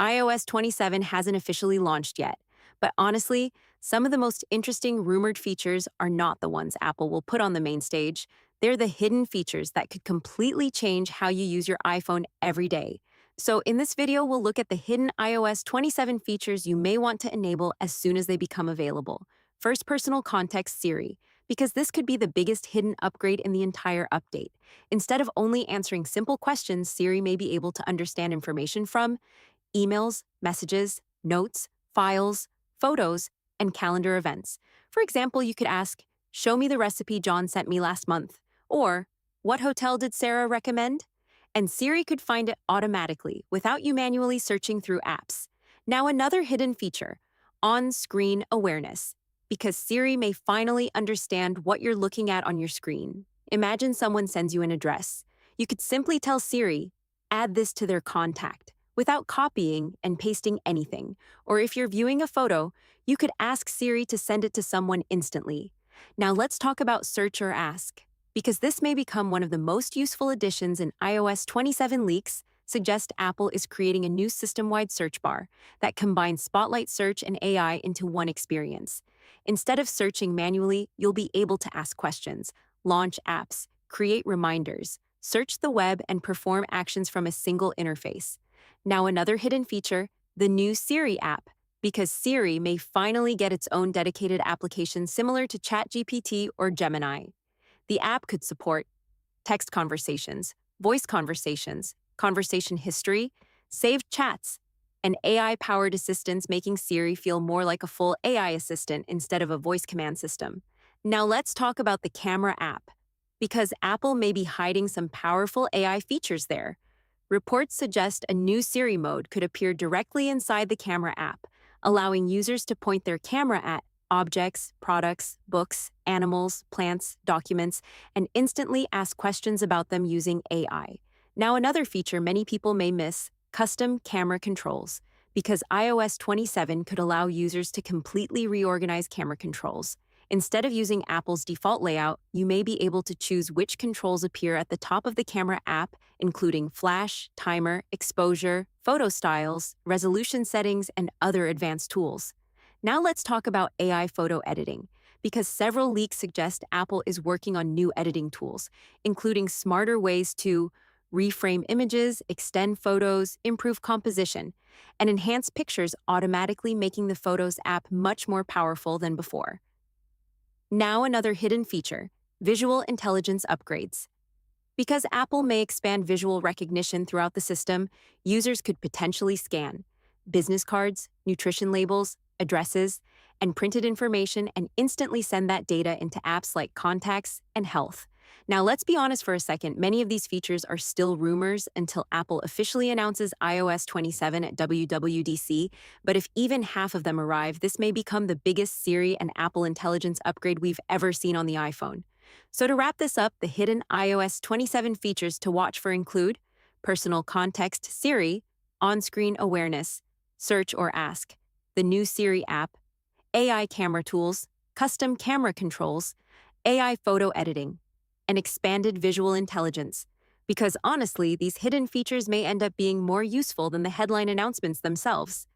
iOS 27 hasn't officially launched yet, but honestly, some of the most interesting rumored features are not the ones Apple will put on the main stage. They're the hidden features that could completely change how you use your iPhone every day. So, in this video, we'll look at the hidden iOS 27 features you may want to enable as soon as they become available. First, personal context Siri, because this could be the biggest hidden upgrade in the entire update. Instead of only answering simple questions, Siri may be able to understand information from emails, messages, notes, files, photos, and calendar events. For example, you could ask, "Show me the recipe John sent me last month," or "What hotel did Sarah recommend?" And Siri could find it automatically without you manually searching through apps. Now, another hidden feature, on-screen awareness, because Siri may finally understand what you're looking at on your screen. Imagine someone sends you an address. You could simply tell Siri, "Add this to their contact," without copying and pasting anything. Or if you're viewing a photo, you could ask Siri to send it to someone instantly. Now let's talk about Search or Ask, because this may become one of the most useful additions in iOS 27 leaks suggest Apple is creating a new system-wide search bar that combines Spotlight Search and AI into one experience. Instead of searching manually, you'll be able to ask questions, launch apps, create reminders, search the web, and perform actions from a single interface. Now, another hidden feature, the new Siri app, because Siri may finally get its own dedicated application similar to ChatGPT or Gemini. The app could support text conversations, voice conversations, conversation history, saved chats, and AI-powered assistants, making Siri feel more like a full AI assistant instead of a voice command system. Now let's talk about the camera app, because Apple may be hiding some powerful AI features there. Reports suggest a new Siri mode could appear directly inside the camera app, allowing users to point their camera at objects, products, books, animals, plants, documents, and instantly ask questions about them using AI. Now, another feature many people may miss, custom camera controls, because iOS 27 could allow users to completely reorganize camera controls. Instead of using Apple's default layout, you may be able to choose which controls appear at the top of the camera app, including flash, timer, exposure, photo styles, resolution settings, and other advanced tools. Now let's talk about AI photo editing, because several leaks suggest Apple is working on new editing tools, including smarter ways to reframe images, extend photos, improve composition, and enhance pictures, automatically making the Photos app much more powerful than before. Now, another hidden feature, visual intelligence upgrades. Because Apple may expand visual recognition throughout the system, users could potentially scan business cards, nutrition labels, addresses, and printed information and instantly send that data into apps like Contacts and Health. Now, let's be honest for a second, many of these features are still rumors until Apple officially announces iOS 27 at WWDC, but if even half of them arrive, this may become the biggest Siri and Apple Intelligence upgrade we've ever seen on the iPhone. So to wrap this up, the hidden iOS 27 features to watch for include personal context Siri, on-screen awareness, search or ask, the new Siri app, AI camera tools, custom camera controls, AI photo editing, and expanded visual intelligence. Because honestly, these hidden features may end up being more useful than the headline announcements themselves.